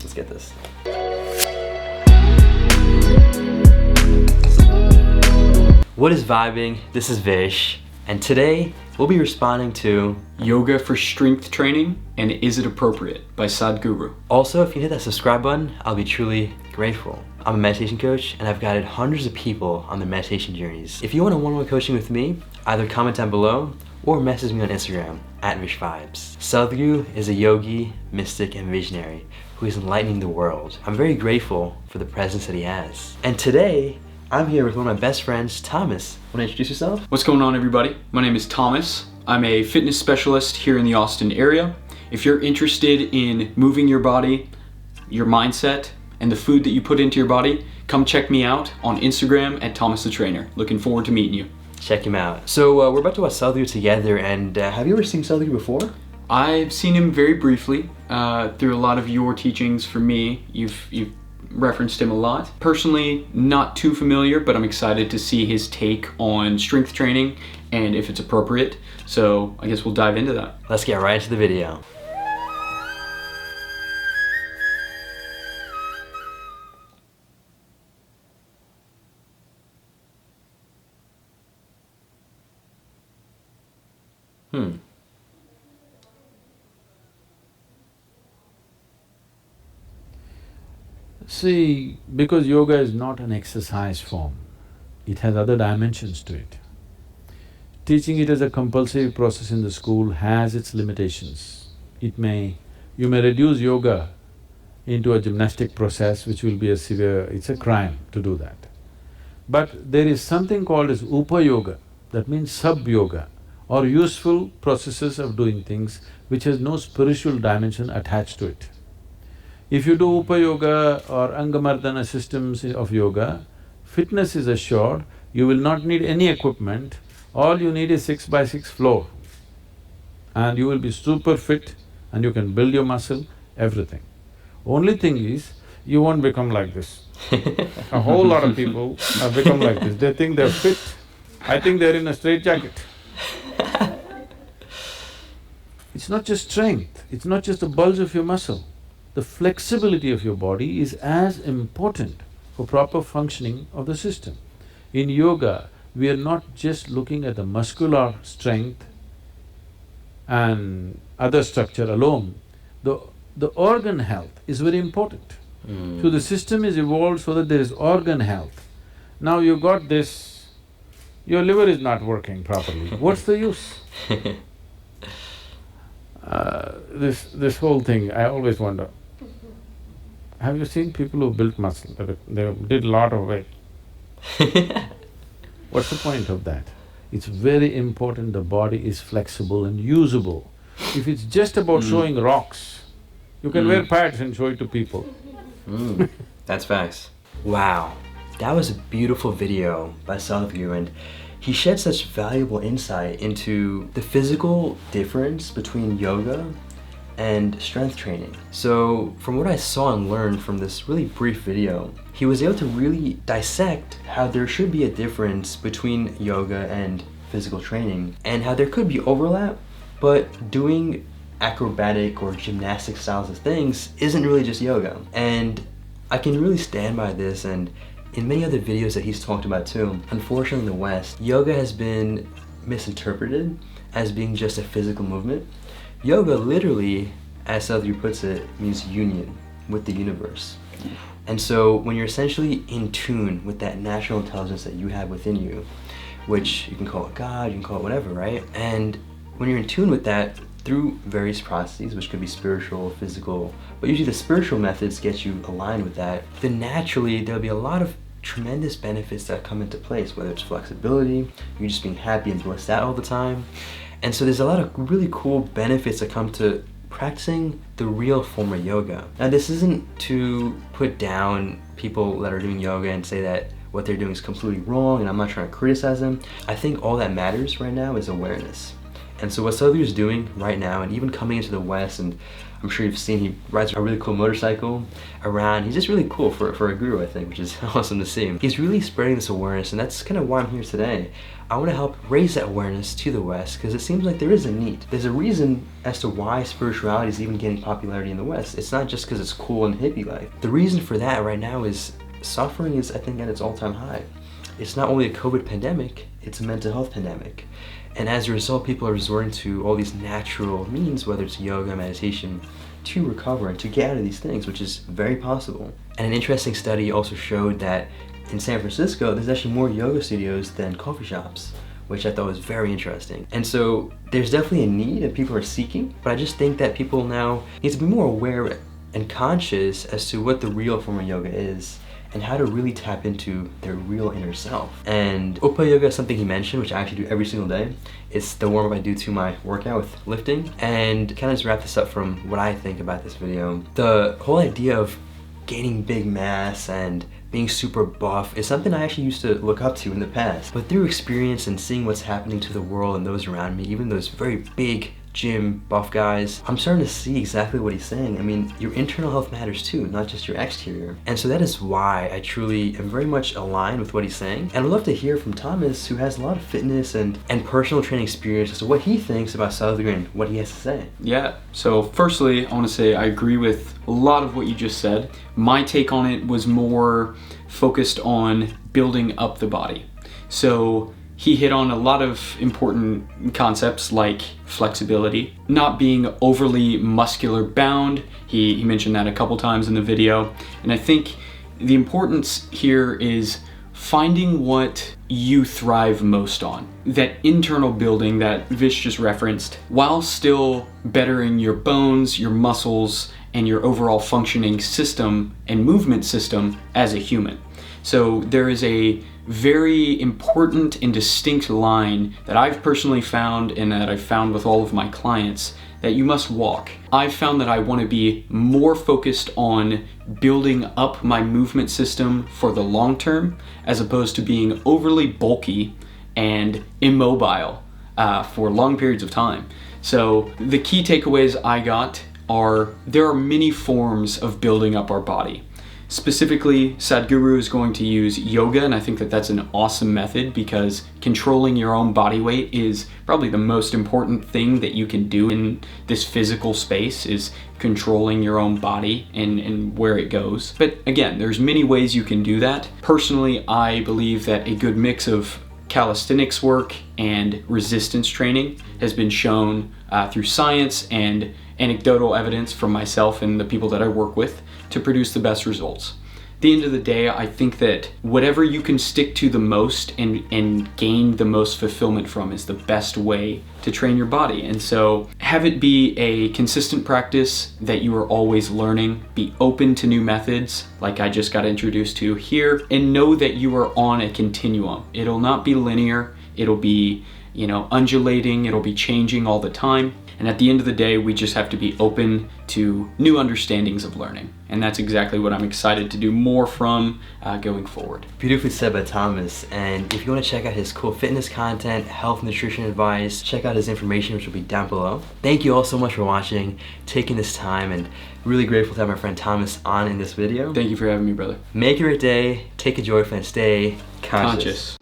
Let's get this. What is vibing? This is Vish, and today we'll be responding to Yoga for Strength Training and Is It Appropriate by Sadhguru. Also, if you hit that subscribe button, I'll be truly grateful. I'm a meditation coach and I've guided hundreds of people on their meditation journeys. If you want a one-on-one coaching with me, either comment down below or message me on Instagram at VishVibez. Sadhguru is a yogi, mystic, and visionary who is enlightening the world. I'm very grateful for the presence that he has. And today, I'm here with one of my best friends, Thomas. Want to introduce yourself? What's going on, everybody? My name is Thomas. I'm a fitness specialist here in the Austin area. If you're interested in moving your body, your mindset, and the food that you put into your body, come check me out on Instagram at Thomas the Trainer. Looking forward to meeting you. Check him out. So we're about to watch Sadhguru together, and have you ever seen Sadhguru before? I've seen him very briefly through a lot of your teachings for me. You've referenced him a lot. Personally, not too familiar, but I'm excited to see his take on strength training and if it's appropriate. So I guess we'll dive into that. Let's get right into the video. See, because yoga is not an exercise form, it has other dimensions to it. Teaching it as a compulsory process in the school has its limitations. You may reduce yoga into a gymnastic process which will be a severe… it's a crime to do that. But there is something called as upa-yoga, that means sub-yoga, or useful processes of doing things which has no spiritual dimension attached to it. If you do upa-yoga or angamardana systems of yoga, fitness is assured, you will not need any equipment, all you need is 6x6 floor. And you will be super fit and you can build your muscle, everything. Only thing is, you won't become like this. A whole lot of people have become like this, they think they're fit, I think they're in a straitjacket. It's not just strength, it's not just the bulge of your muscle. The flexibility of your body is as important for proper functioning of the system. In yoga, we are not just looking at the muscular strength and other structure alone, the organ health is very important. So the system is evolved so that there is organ health. Now you got this, your liver is not working properly, what's the use? This whole thing, I always wonder, have you seen people who built muscle, they did a lot of weight? What's the point of that? It's very important the body is flexible and usable. If it's just about showing rocks, you can wear pads and show it to people. That's facts. Wow, that was a beautiful video by Sadhguru, and he shed such valuable insight into the physical difference between yoga and strength training. So from what I saw and learned from this really brief video, he was able to really dissect how there should be a difference between yoga and physical training and how there could be overlap, but doing acrobatic or gymnastic styles of things isn't really just yoga. And I can really stand by this, and in many other videos that he's talked about too, unfortunately in the West, yoga has been misinterpreted as being just a physical movement. Yoga literally, as Sadhguru puts it, means union with the universe. And so when you're essentially in tune with that natural intelligence that you have within you, which you can call it God, you can call it whatever, right? And when you're in tune with that through various processes, which could be spiritual, physical, but usually the spiritual methods get you aligned with that, then naturally there'll be a lot of tremendous benefits that come into place, whether it's flexibility, you're just being happy and blissed out all the time. And so there's a lot of really cool benefits that come to practicing the real form of yoga. Now this isn't to put down people that are doing yoga and say that what they're doing is completely wrong, and I'm not trying to criticize them. I think all that matters right now is awareness. And so what Sadhguru is doing right now, and even coming into the West, and I'm sure you've seen he rides a really cool motorcycle around. He's just really cool for a guru, I think, which is awesome to see. He's really spreading this awareness, and that's kind of why I'm here today. I want to help raise that awareness to the West, because it seems like there is a need. There's a reason as to why spirituality is even gaining popularity in the West. It's not just because it's cool and hippie-like. The reason for that right now is suffering is, I think, at its all-time high. It's not only a COVID pandemic, it's a mental health pandemic. And as a result, people are resorting to all these natural means, whether it's yoga, meditation, to recover and to get out of these things, which is very possible. And an interesting study also showed that in San Francisco, there's actually more yoga studios than coffee shops, which I thought was very interesting. And so there's definitely a need and people are seeking, but I just think that people now need to be more aware and conscious as to what the real form of yoga is and how to really tap into their real inner self. And Upa Yoga is something he mentioned, which I actually do every single day. It's the warm-up I do to my workout with lifting. And kind of just wrap this up from what I think about this video. The whole idea of gaining big mass and being super buff is something I actually used to look up to in the past. But through experience and seeing what's happening to the world and those around me, even those very big gym buff guys, I'm starting to see exactly what he's saying. I mean, your internal health matters too, not just your exterior. And so that is why I truly am very much aligned with what he's saying. And I'd love to hear from Thomas, who has a lot of fitness and personal training experience, as to what he thinks about Sadhguru and what he has to say. Yeah, so firstly, I want to say I agree with a lot of what you just said. My take on it was more focused on building up the body. So he hit on a lot of important concepts like flexibility, not being overly muscular bound. He mentioned that a couple times in the video. And I think the importance here is finding what you thrive most on. That internal building that Vish just referenced, while still bettering your bones, your muscles, and your overall functioning system and movement system as a human. So there is a very important and distinct line that I've personally found and that I've found with all of my clients that you must walk. I've found that I want to be more focused on building up my movement system for the long term as opposed to being overly bulky and immobile for long periods of time. So the key takeaways I got are there are many forms of building up our body. Specifically, Sadhguru is going to use yoga, and I think that that's an awesome method because controlling your own body weight is probably the most important thing that you can do in this physical space, is controlling your own body and where it goes. But again, there's many ways you can do that. Personally, I believe that a good mix of calisthenics work and resistance training has been shown through science and anecdotal evidence from myself and the people that I work with to produce the best results. At the end of the day, I think that whatever you can stick to the most and gain the most fulfillment from is the best way to train your body. And so have it be a consistent practice that you are always learning, be open to new methods like I just got introduced to here, and know that you are on a continuum. It'll not be linear, it'll be, undulating, it'll be changing all the time. And at the end of the day, we just have to be open to new understandings of learning. And that's exactly what I'm excited to do more from going forward. Beautifully said by Thomas. And if you want to check out his cool fitness content, health, nutrition advice, check out his information, which will be down below. Thank you all so much for watching, taking this time, and really grateful to have my friend Thomas on in this video. Thank you for having me, brother. Make it a great day, take a joyful, and stay conscious.